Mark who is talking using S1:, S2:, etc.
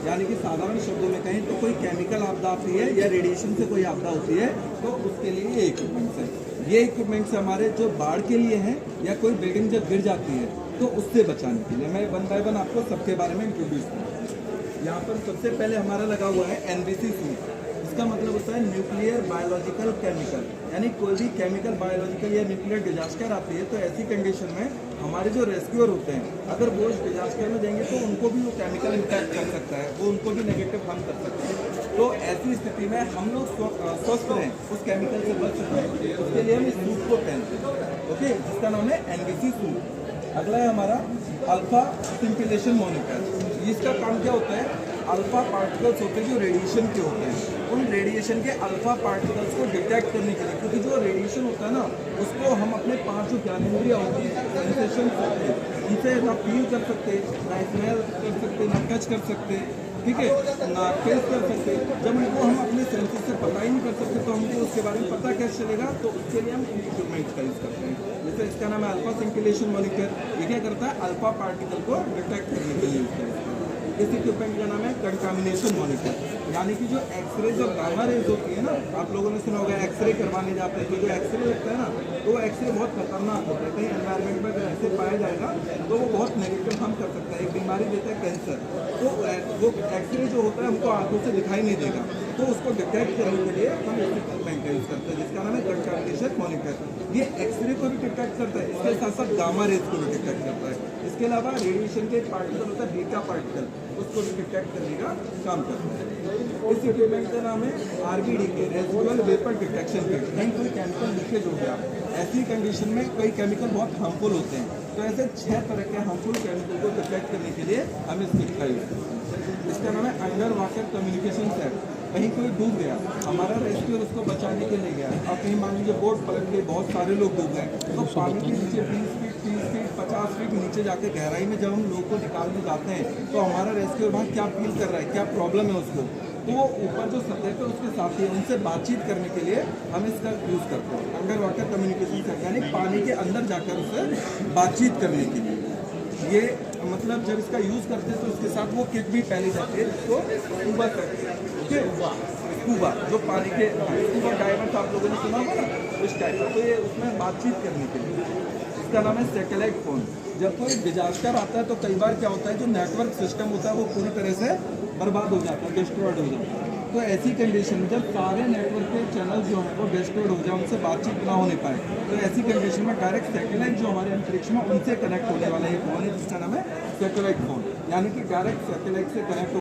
S1: यानी कि साधारण शब्दों में कहें तो कोई केमिकल आपदा आती है या रेडिएशन से कोई आपदा होती है तो उसके लिए ये इक्विपमेंट्स है। ये इक्विपमेंट्स हमारे जो बाढ़ के लिए हैं या कोई बिल्डिंग जब गिर जाती है तो उससे बचाने के लिए। मैं वन बाय वन आपको सबके बारे में इंट्रोड्यूस करूँ। यहाँ पर सबसे पहले हमारा लगा हुआ है NBC सूट। इसका मतलब होता है न्यूक्लियर बायोलॉजिकल केमिकल, यानी कोई भी केमिकल बायोलॉजिकल या न्यूक्लियर डिजास्टर आती है तो ऐसी कंडीशन में हमारे जो रेस्क्यूअर होते हैं अगर वो उस डिजास्टर में जाएंगे तो उनको भी वो केमिकल इम्पैक्ट कर सकता है, वो उनको भी नेगेटिव हार्म कर सकता है। तो ऐसी स्थिति में हम लोग स्वस्थ रहें, उस केमिकल से बच सकें, उसके लिए हम इस सूट को पहनते हैं। ओके, जिसका नाम है NBC सूट। अगला है हमारा अल्फा सिंपिलेशन मॉनिटर। इसका काम क्या होता है, अल्फा पार्टिकल्स होते हैं जो रेडिएशन के होते हैं, उन रेडिएशन के अल्फा पार्टिकल्स को डिटेक्ट करने के लिए, क्योंकि जो रेडिएशन होता है ना उसको हम अपने 5 जो ज्ञानेंद्रियाँ होती हैं, सेंसेशन होते हैं, उनसे ना फील कर सकते, ना स्मेल कर सकते, ना टच कर सकते, ठीक है, ना टेस्ट कर सकते। जब उनको हम अपने सेंसेस से पता ही नहीं कर सकते तो हमको उसके बारे में पता कैसे चलेगा, तो उसके लिए हम इक्विपमेंट का यूज़ करते हैं। जैसे इसका नाम है अल्फा सिंपिलेशन मॉनिटर। ये क्या करता है, अल्फा पार्टिकल को डिटेक्ट करने के लिए यूज़ करता है। इस इक्विपमेंट का नाम है कंटामिनेशन मॉनिटर, यानी कि जो एक्सरेज और गामा रेज होती है ना, आप लोगों ने सुना होगा एक्सरे करवाने जाते हैं तो जो एक्सरे लगता है ना तो वो एक्सरे बहुत खतरनाक होता है। कहीं एनवायरनमेंट में अगर ऐसे पाया जाएगा तो वो बहुत नेगेटिव हार्म कर सकता है, एक बीमारी देता है कैंसर। तो वो एक्सरे जो होता है हमको आंखों से दिखाई नहीं देगा, तो उसको डिटेक्ट करने के लिए हम इस इक्विपमेंट का यूज़ करते हैं जिसका नाम है कंटामिनेशन मॉनिटर। ये एक्सरे को भी डिटेक्ट करता है, इसके साथ साथ गामा रेज को भी डिटेक्ट करता है। इसके अलावा रेडिएशन के पार्टिकल होता है बीटा पार्टिकल, उसको भी डिटेक्ट करने का काम करता है। इस इक्विपमेंट का नाम है RBDK, residual vapour detection kit. कहीं कोई केमिकल लीकेज हो गया, ऐसी कंडीशन में कई केमिकल बहुत हार्मफुल होते हैं, तो ऐसे 6 तरह के हार्मफुल केमिकल को डिटेक्ट करने के लिए हम इस किट का यूज़ करते हैं। इसका नाम है अंडर वाटर कम्युनिकेशन सेट। कहीं कोई डूब गया, हमारा रेस्क्यूअर उसको बचाने के लिए गया, अब कहीं मान लीजिए बोट पलट गई, बहुत सारे लोग डूब गए, तो पानी के नीचे 20 फीट 30 फीट 50 फीट नीचे जाके गहराई में जब हम लोग को निकालने जाते हैं तो हमारा रेस्क्यूअर वहाँ क्या फील कर रहा है, क्या प्रॉब्लम है उसको, तो वो ऊपर जो सतह पे उसके साथी है उनसे बातचीत करने के लिए हम इसका यूज़ करते हैं। अंडर वाटर कम्युनिकेशन सेट, यानी पानी के अंदर जाकर उससे बातचीत करने के लिए। ये मतलब जब इसका यूज़ करते हैं तो उसके साथ वो किट भी पहनी जाती है जिसको स्कूबा करते हैं। ओके, स्कूबा जो पानी के स्कूबा डाइवर्स आप लोगों ने सुना होगा ना, इस टाइप का, तो ये उसमें बातचीत करने के लिए। इसका नाम है सैटेलाइट फ़ोन। जब कोई डिजास्टर आता है तो कई बार क्या होता है, जो नेटवर्क सिस्टम होता है वो पूरी तरह से बर्बाद हो जाता है, डिस्ट्रॉयड हो जाता है। तो ऐसी कंडीशन में जब सारे नेटवर्क के चैनल जो हैं वो डिस्ट्रॉयड हो जाए, उनसे बातचीत ना होने पाए, तो ऐसी कंडीशन में डायरेक्ट सैटेलाइट जो हमारे अंतरिक्ष में उनसे कनेक्ट होने वाला एक फ़ोन है जिसका नाम है सैटेलाइट फ़ोन, यानी कि डायरेक्ट सैटेलाइट से कनेक्ट